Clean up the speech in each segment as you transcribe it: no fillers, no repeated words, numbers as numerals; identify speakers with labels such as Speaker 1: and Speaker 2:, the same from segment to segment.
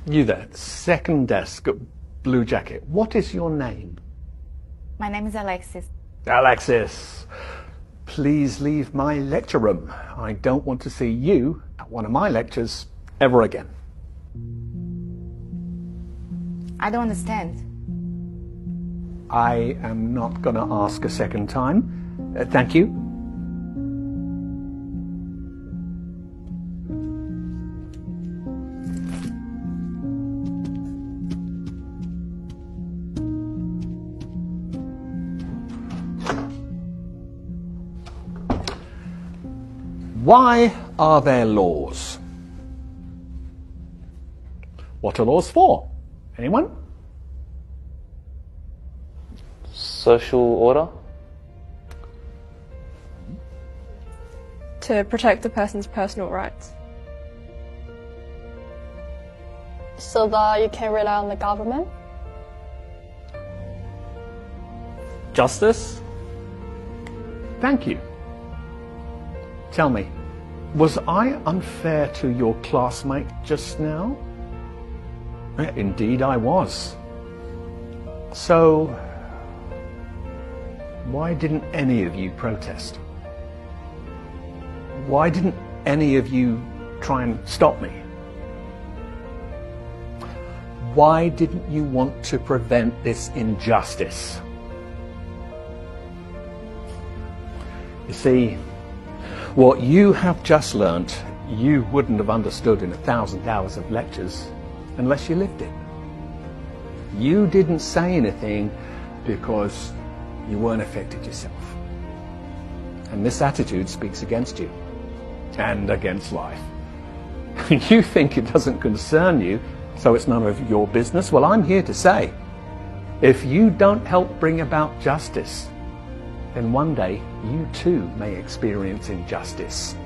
Speaker 1: You there, second desk, blue jacket. What is your name?
Speaker 2: My name is Alexis.
Speaker 1: Alexis, please leave my lecture room. I don't want to see you at one of my lectures ever again.
Speaker 2: I don't understand.
Speaker 1: I am not going to ask a second time. Thank you. Why are there laws? What are laws for? Anyone?
Speaker 3: Social order?
Speaker 4: To protect the person's personal rights.
Speaker 5: So that you can rely on the government?
Speaker 1: Justice? Thank you. Tell me, was I unfair to your classmate just now? Indeed I was. So, why didn't any of you protest? Why didn't any of you try and stop me? Why didn't you want to prevent this injustice? You see, what you have just learnt, you wouldn't have understood in 1,000 hours of lectures unless you lived it. You didn't say anything because you weren't affected yourself. And this attitude speaks against you and against life. You think it doesn't concern you, so it's none of your business. Well, I'm here to say, if you don't help bring about justice, then one day you too may experience injustice,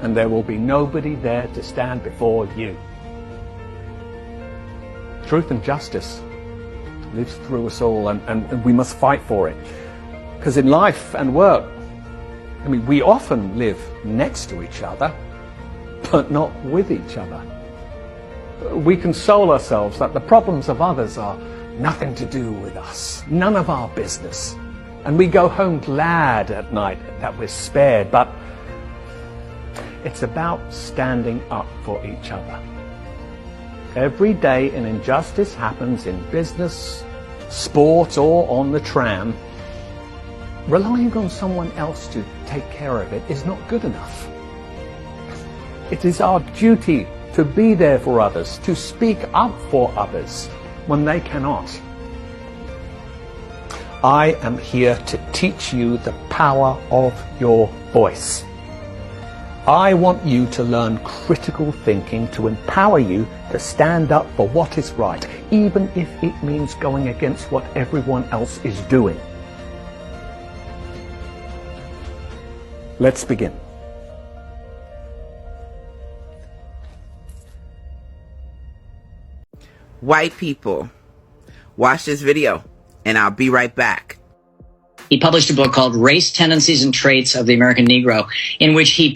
Speaker 1: and there will be nobody there to stand before you. Truth and justice lives through us all, and we must fight for it. Because in life and work, I mean, we often live next to each other, but not with each other. We console ourselves that the problems of others are nothing to do with us, none of our business. And we go home glad at night that we're spared, but it's about standing up for each other. Every day an injustice happens in business, sport, or on the tram. Relying on someone else to take care of it is not good enough. It is our duty to be there for others, to speak up for others when they cannot. I am here to teach you the power of your voice. I want you to learn critical thinking to empower you to stand up for what is right, even if it means going against what everyone else is doing. Let's begin.
Speaker 6: White people, watch this video, and I'll be right back.
Speaker 7: He published a book called Race, Tendencies, and Traits of the American Negro, in which he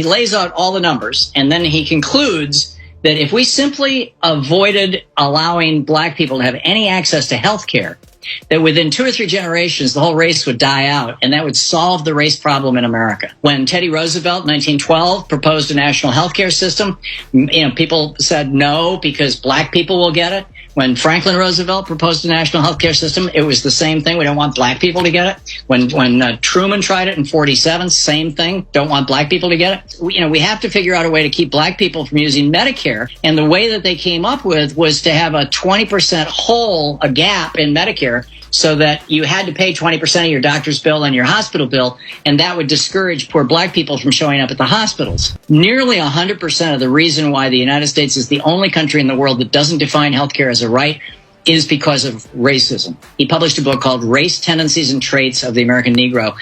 Speaker 7: lays out all the numbers, and then he concludes that if we simply avoided allowing black people to have any access to health care, that within 2 or 3 generations, the whole race would die out, and that would solve the race problem in America. When Teddy Roosevelt, 1912, proposed a national health care system, people said no because black people will get it. When Franklin Roosevelt proposed a national health care system, it was the same thing. We don't want black people to get it. When Truman tried it in 47, same thing. Don't want black people to get it. We have to figure out a way to keep black people from using Medicare. And the way that they came up with was to have a 20% hole, a gap in Medicare, so that you had to pay 20% of your doctor's bill and your hospital bill, and that would discourage poor black people from showing up at the hospitals. Nearly 100% of the reason why the United States is the only country in the world that doesn't define healthcare as a right is because of racism. He published a book called Race, Tendencies, and Traits of the American Negro.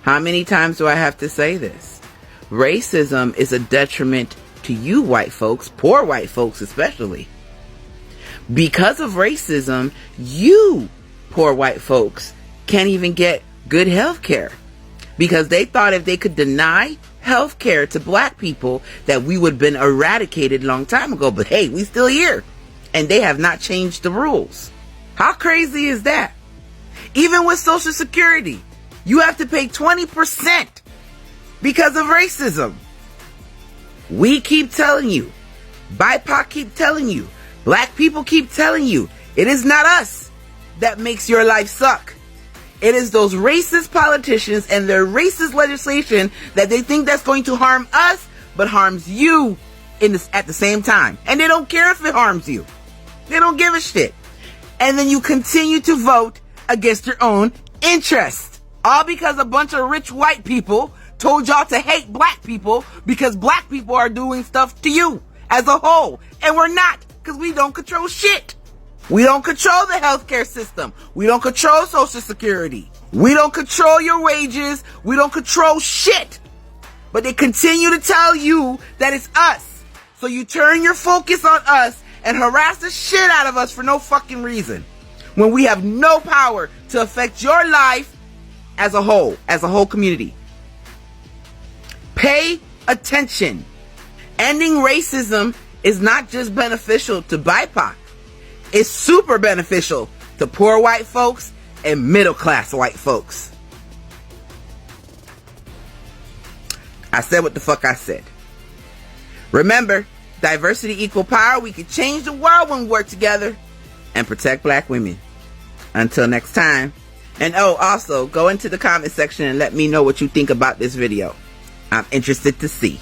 Speaker 6: How many times do I have to say this? Racism is a detriment to you white folks, poor white folks especially. Because of racism, you poor white folks can't even get good health care because they thought if they could deny health care to black people, that we would have been eradicated a long time ago. But hey, we still here. And they have not changed the rules. How crazy is that? Even with Social Security, you have to pay 20% because of racism. We keep telling you. BIPOC keep telling you. Black people keep telling you. It is not us that makes your life suck. It is those racist politicians and their racist legislation that they think that's going to harm us, but harms you at the same time. And they don't care if it harms you. They don't give a shit. And then you continue to vote against your own interests. All because a bunch of rich white people told y'all to hate black people because black people are doing stuff to you as a whole. And we're not, because we don't control shit. We don't control the healthcare system. We don't control Social Security. We don't control your wages. We don't control shit. But they continue to tell you that it's us. So you turn your focus on us and harass the shit out of us for no fucking reason, when we have no power to affect your life as a whole community. Pay attention. Ending racism is not just beneficial to BIPOC. It's super beneficial to poor white folks and middle-class white folks. I said what the fuck I said. Remember, diversity equal power. We can change the world when we work together and protect black women. Until next time. And also, go into the comment section and let me know what you think about this video. I'm interested to see.